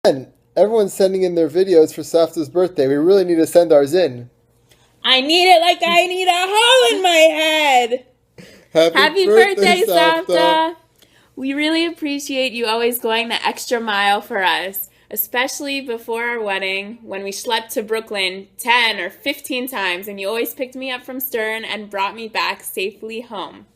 And everyone's sending in their videos for Savta's birthday. We really need to send ours in. I need it like I need a hole in my head. Happy birthday, Savta! We really appreciate you always going the extra mile for us, especially before our wedding when we schlepped to Brooklyn 10 or 15 times and you always picked me up from Stern and brought me back safely home.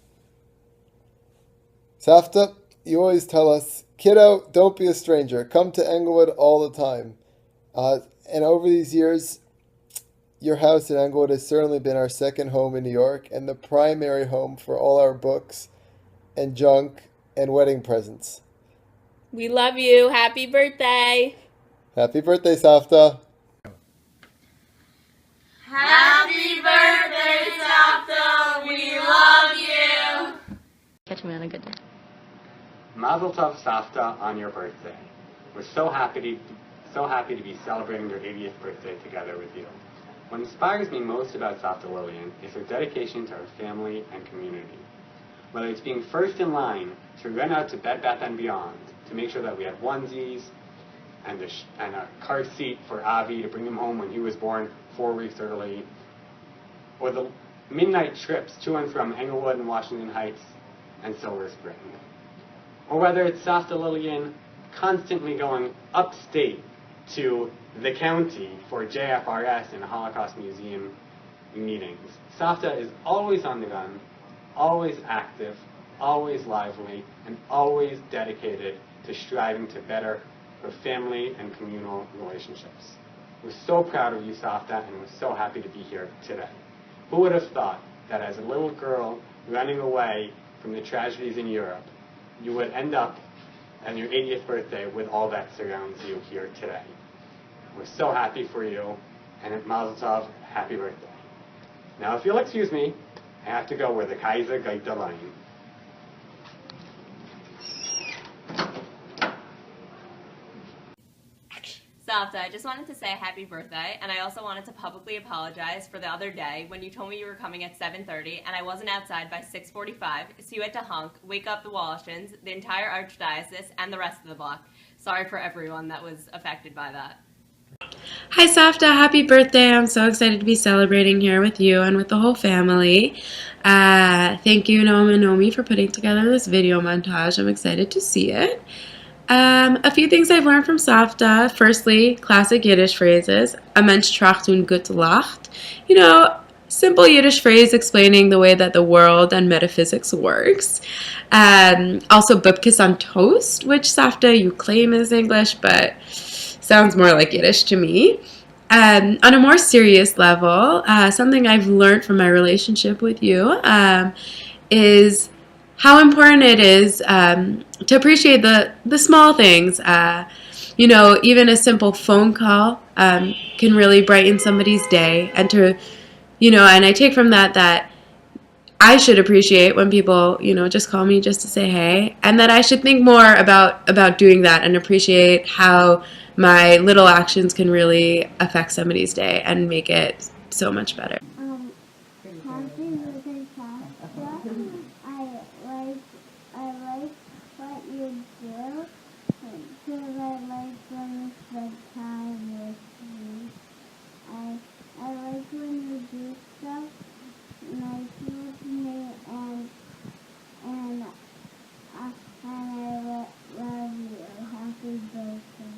Savta, you always tell us, kiddo, don't be a stranger. Come to Englewood all the time. And over these years, your house in Englewood has certainly been our second home in New York and the primary home for all our books and junk and wedding presents. We love you. Happy birthday. Happy birthday, Savta. Happy birthday, Savta! We love you! Catch me on a good day. Mazel tov, Savta, on your birthday. We're so happy to be celebrating your 80th birthday together with you. What inspires me most about Savta Lillian is her dedication to her family and community. Whether it's being first in line to run out to Bed Bath & Beyond to make sure that we had onesies and a car seat for Avi to bring him home when he was born 4 weeks early, or the midnight trips to and from Englewood and Washington Heights and Silver Spring. Or whether it's Savta Lillian constantly going upstate to the county for JFRS and Holocaust Museum meetings. Savta is always on the gun, always active, always lively, and always dedicated to striving to better her family and communal relationships. We're so proud of you, Savta, and we're so happy to be here today. Who would have thought that as a little girl running away from the tragedies in Europe, you would end up on your 80th birthday with all that surrounds you here today. We're so happy for you, and at Mazel Tov, happy birthday. Now, if you'll excuse me, I have to go where the Kaiser geht the line. Savta, I just wanted to say happy birthday, and I also wanted to publicly apologize for the other day when you told me you were coming at 7:30 and I wasn't outside by 6:45, so you had to hunk, wake up the Wallachans, the entire Archdiocese, and the rest of the block. Sorry for everyone that was affected by that. Hi Savta, happy birthday. I'm so excited to be celebrating here with you and with the whole family. Thank you, Noam and Nomi, for putting together this video montage. I'm excited to see it. A few things I've learned from Savta. Firstly, classic Yiddish phrases. A Mensch tracht und gut lacht. You know, simple Yiddish phrase explaining the way that the world and metaphysics works. Also, bubkis on toast, which Savta you claim is English, but sounds more like Yiddish to me. On a more serious level, something I've learned from my relationship with you is how important it is to appreciate the small things. You know, even a simple phone call can really brighten somebody's day. And and I take from that I should appreciate when people, just call me just to say hey, and that I should think more about doing that and appreciate how my little actions can really affect somebody's day and make it so much better. Happy birthday, Savta. I like what you do because I like when you spend time with me. I like when you do stuff nice with me and I love you. Happy birthday.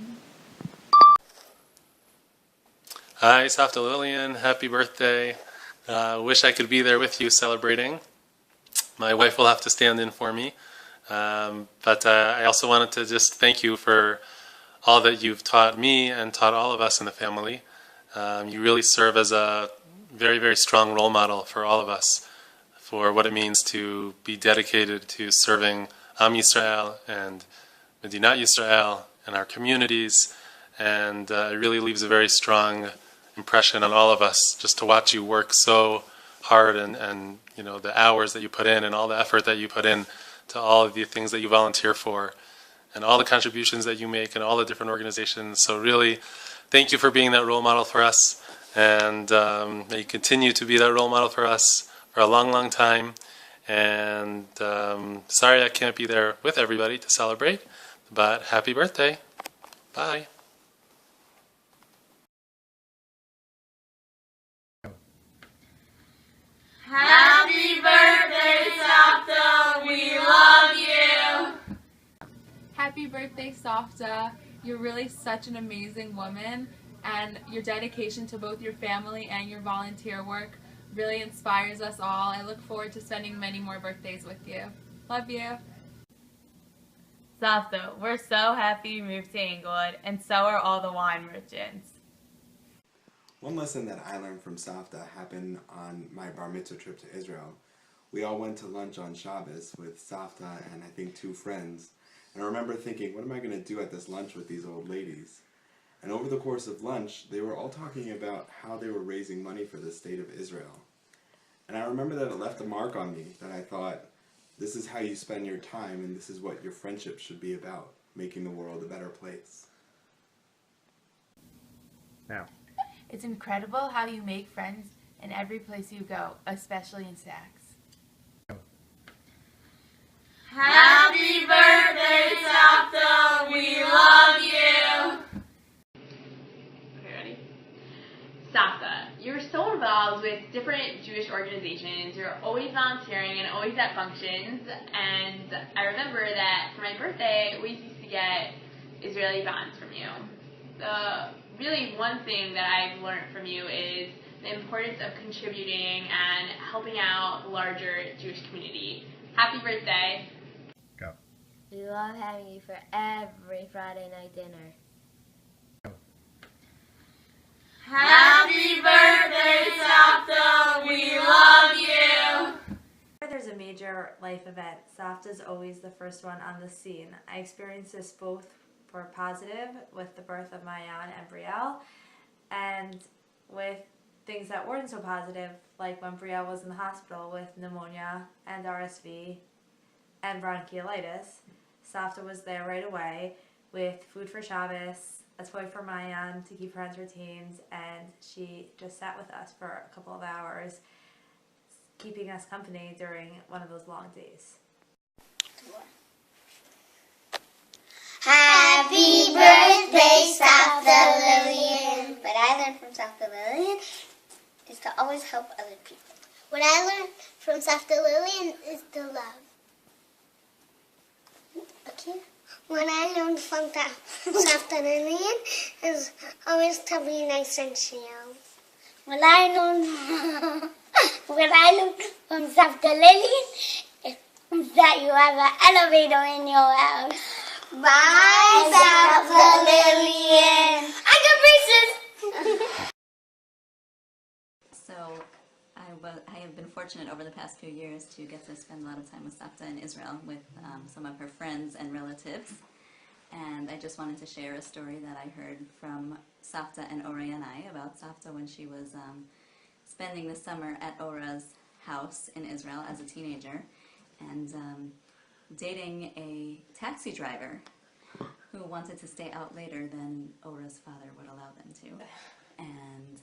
Hi, Savta Lillian. Happy birthday. Wish I could be there with you celebrating. My wife will have to stand in for me. But I also wanted to just thank you for all that you've taught me and taught all of us in the family. You really serve as a very, very strong role model for all of us for what it means to be dedicated to serving Am Yisrael and Medinat Yisrael and our communities. And it really leaves a very strong impression on all of us just to watch you work so hard and the hours that you put in and all the effort that you put in to all of the things that you volunteer for and all the contributions that you make and all the different organizations. So really, thank you for being that role model for us, and may you continue to be that role model for us for a long, long time. And sorry I can't be there with everybody to celebrate, but happy birthday. Bye. Happy birthday, Savta! We love you! Happy birthday, Safta. You're really such an amazing woman, and your dedication to both your family and your volunteer work really inspires us all. I look forward to spending many more birthdays with you. Love you. Savta, we're so happy you moved to Englewood, and so are all the wine merchants. One lesson that I learned from Savta happened on my bar mitzvah trip to Israel. We all went to lunch on Shabbos with Savta and I think 2 friends. And I remember thinking, what am I going to do at this lunch with these old ladies? And over the course of lunch, they were all talking about how they were raising money for the state of Israel. And I remember that it left a mark on me, that I thought, this is how you spend your time and this is what your friendship should be about, making the world a better place. Now. It's incredible how you make friends in every place you go, especially in Saks. Happy birthday, Savta! We love you! Okay, ready? Savta, you're so involved with different Jewish organizations. You're always volunteering and always at functions. And I remember that for my birthday, we used to get Israeli bonds from you. Really one thing that I've learned from you is the importance of contributing and helping out the larger Jewish community. Happy birthday. Go. We love having you for every Friday night dinner. Go. Happy birthday, Savta! We love you! Whenever there's a major life event, Savta is always the first one on the scene. I experienced this both for positive with the birth of Mayan and Brielle, and with things that weren't so positive, like when Brielle was in the hospital with pneumonia and RSV and bronchiolitis. Savta was there right away with food for Shabbos, a toy for Mayan to keep her entertained, and she just sat with us for a couple of hours, keeping us company during one of those long days. Happy birthday, Savta Lillian! What I learned from Savta Lillian is to always help other people. What I learned from Savta Lillian is to love. Okay? What I learned from Savta Lillian is always to be nice and chill. What I learned from Savta Lillian is that you have an elevator in your house. Bye, Savta Lillian. I got braces. So I have been fortunate over the past few years to get to spend a lot of time with Savta in Israel with some of her friends and relatives. And I just wanted to share a story that I heard from Savta and Ora and I about Savta when she was spending the summer at Ora's house in Israel as a teenager, and dating a taxi driver who wanted to stay out later than Ora's father would allow them to. And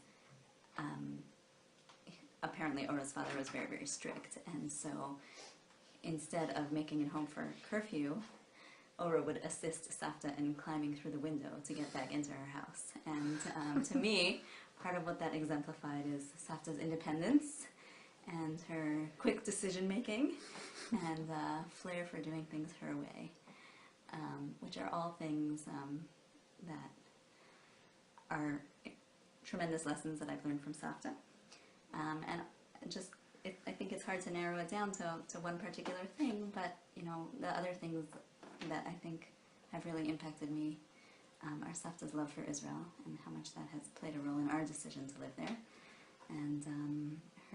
apparently Ora's father was very, very strict, and so instead of making it home for curfew, Ora would assist Savta in climbing through the window to get back into her house. And to me, part of what that exemplified is Savta's independence and her quick decision-making and flair for doing things her way, which are all things that are tremendous lessons that I've learned from Savta. And just, I think it's hard to narrow it down to one particular thing, but you know, the other things that I think have really impacted me are Savta's love for Israel and how much that has played a role in our decision to live there, and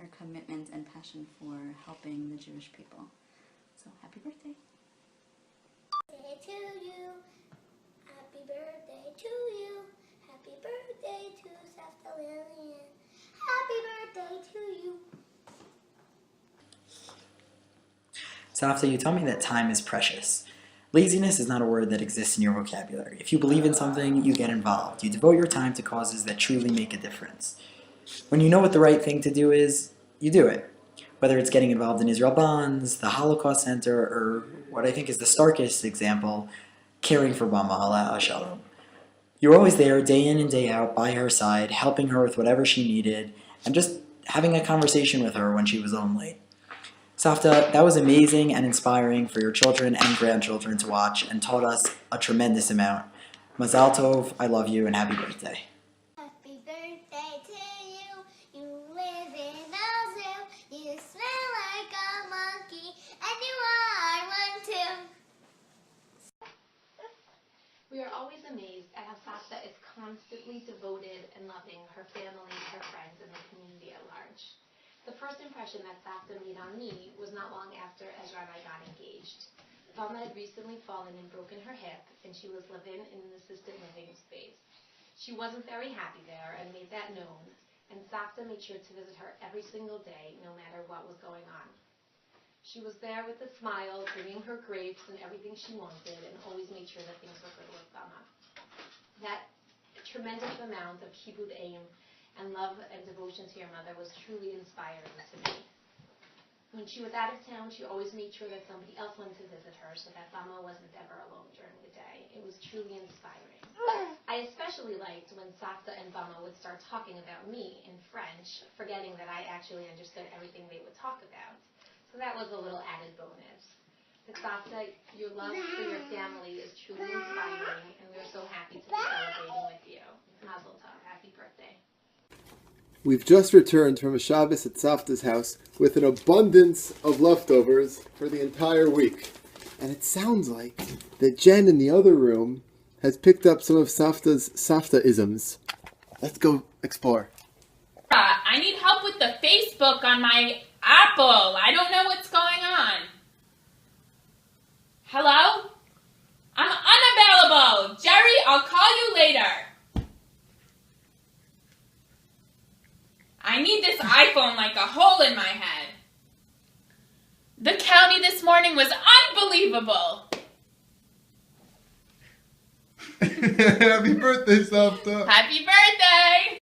her commitment and passion for helping the Jewish people. So happy birthday. Birthday to you. Happy birthday to you. Happy birthday to Savta Lillian. Happy birthday to you. Savta, you taught me that time is precious. Laziness is not a word that exists in your vocabulary. If you believe in something, you get involved. You devote your time to causes that truly make a difference. When you know what the right thing to do is, you do it. Whether it's getting involved in Israel Bonds, the Holocaust Center, or what I think is the starkest example, caring for Mama Hala Shalom. You're always there, day in and day out, by her side, helping her with whatever she needed, and just having a conversation with her when she was home late. Savta, that was amazing and inspiring for your children and grandchildren to watch and taught us a tremendous amount. Mazal Tov, I love you, and happy birthday. Happy birthday to you. You live in a zoo. You smell like a monkey, and you are one too. We are always amazed at how Savta is constantly devoted and loving her family, her friends, and the community at large. The first impression that Savta made on me was not long after Ezra and I got engaged. Valma had recently fallen and broken her hip, and she was living in an assisted living space. She wasn't very happy there and made that known, and Savta made sure to visit her every single day, no matter what was going on. She was there with a smile, bringing her grapes and everything she wanted, and always made sure that things were good with Valma. That tremendous amount of kibud aim and love and devotion to your mother was truly inspiring to me. When she was out of town, she always made sure that somebody else went to visit her so that Valma wasn't ever alone during the day. It was truly inspiring. I especially liked when Savta and Valma would start talking about me in French, forgetting that I actually understood everything they would talk about. So that was a little added bonus. But Savta, your love for your family is truly inspiring, and we're so happy to be celebrating with you. Mazel tov. Happy birthday. We've just returned from a Shabbos at Savta's house with an abundance of leftovers for the entire week. And it sounds like that Jen in the other room has picked up some of Savta's Savta-isms. Let's go explore. I need help with the Facebook on my Apple. I don't know what's going on. Hello? I'm unavailable. Jerry, I'll call you later. I need this iPhone like a hole in my head. The county this morning was unbelievable. Happy birthday, Savta. Happy birthday.